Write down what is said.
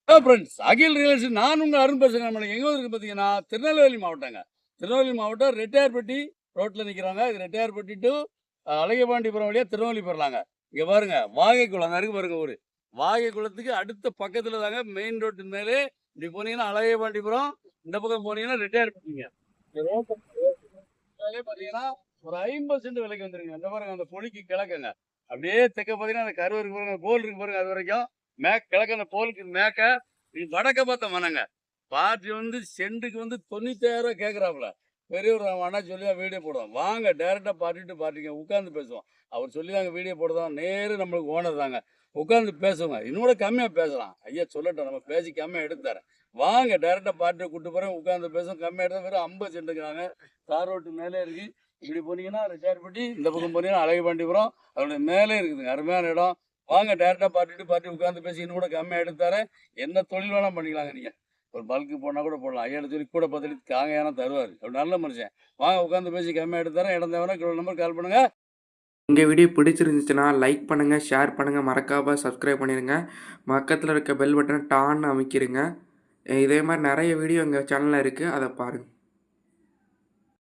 Friends அகில் real estate நான் உங்கள் அருண் பேசுகிறேன். நம்மளுக்கு எங்கே இருக்கு பார்த்தீங்கன்னா திருநெல்வேலி மாவட்டங்க. திருநெல்வேலி மாவட்டம் ரெட்டையார்பட்டி ரோட்டில் நிற்கிறாங்க. இது ரெட்டையார்பட்டி டு அழகபாண்டிபுரம் வழியாக திருநெல்வேலி போயிடலாங்க. இங்கே பாருங்க வாகைக்குளம் அங்கே இருக்கு பாருங்க ஊர். வாகைக்குளத்துக்கு அடுத்த பக்கத்தில் தாங்க மெயின் ரோட்டு மேலே இப்படி போனீங்கன்னா அழகபாண்டிபுரம், இந்த பக்கம் போனீங்கன்னா ரெட்டையார்பட்டிங்க. இந்த ரோட்டு பார்த்தீங்கன்னா ஒரு 50 சென்ட் விலைக்கு வந்துருங்க. இந்த பாருங்க அந்த பொழிக்கு கிழக்குங்க. அப்படியே தெற்க பார்த்தீங்கன்னா அந்த கருவு இருக்கு பாருங்க, போல் இருக்கு பாருங்க, அது வரைக்கும் கிழக்கு அந்த போலுக்கு மேற்க வடக்க பார்த்த மனங்க. பார்ட்டி வந்து சென்ட்டுக்கு வந்து 96,000 கேட்குறாப்புல. பெரிய ஒரு அண்ணா சொல்லி தான் வீடியோ போடுவோம். வாங்க டேரெக்டாக பார்ட்டிங்க உட்காந்து பேசுவோம். அவர் சொல்லி தாங்க வீடியோ போடுறோம். நேரு நம்மளுக்கு ஓனர் தாங்க. உட்காந்து பேசுவோங்க. இன்னொட கம்மியாக பேசலாம். ஐயா சொல்லட்டும், நம்ம பேசி கம்மியாக எடுத்து தரேன். வாங்க டேரெக்டாக பார்ட்டியை கூப்பிட்டு போகிறேன். உட்காந்து பேசுவோம். கம்மியாக எடுத்தால் வெறும் 50 சென்ட்டுக்குறாங்க. தார் ரோட்டு மேலே இருக்கு. இப்படி போனீங்கன்னா ரெட்டியார்பட்டி, இந்த பக்கம் போனீங்கன்னா அழகபாண்டிபுரம், அதோடைய மேலே இருக்குதுங்க. அருமையான இடம். வாங்க டேரெக்டாக பார்ட்டி உட்காந்து பேசி இன்னும் கூட கம்மியாக எடுத்து தரேன். என்ன தொழில் வேணால் பண்ணிக்கலாங்க. நீங்கள் ஒரு பல்க்கு போனால் கூட போடலாம். ஐயா சொல்லி கூட 10 லிட்டர் காங்கையான தருவார். அப்படி நல்ல மனுஷன். வாங்க உட்காந்து பேசி கம்மியாக எடுத்து தரேன். இடம் தேவைன்னா நம்பர் கால் பண்ணுங்கள். எங்கள் வீடியோ பிடிச்சிருந்துச்சுன்னா லைக் பண்ணுங்கள், ஷேர் பண்ணுங்கள், மறக்காமல் சப்ஸ்கிரைப் பண்ணிடுங்க. பக்கத்தில் இருக்க பெல் பட்டனை டான்னு அமைக்கிருங்க. இதே மாதிரி நிறைய வீடியோ எங்கள் சேனலில் இருக்குது, அதை பாருங்கள்.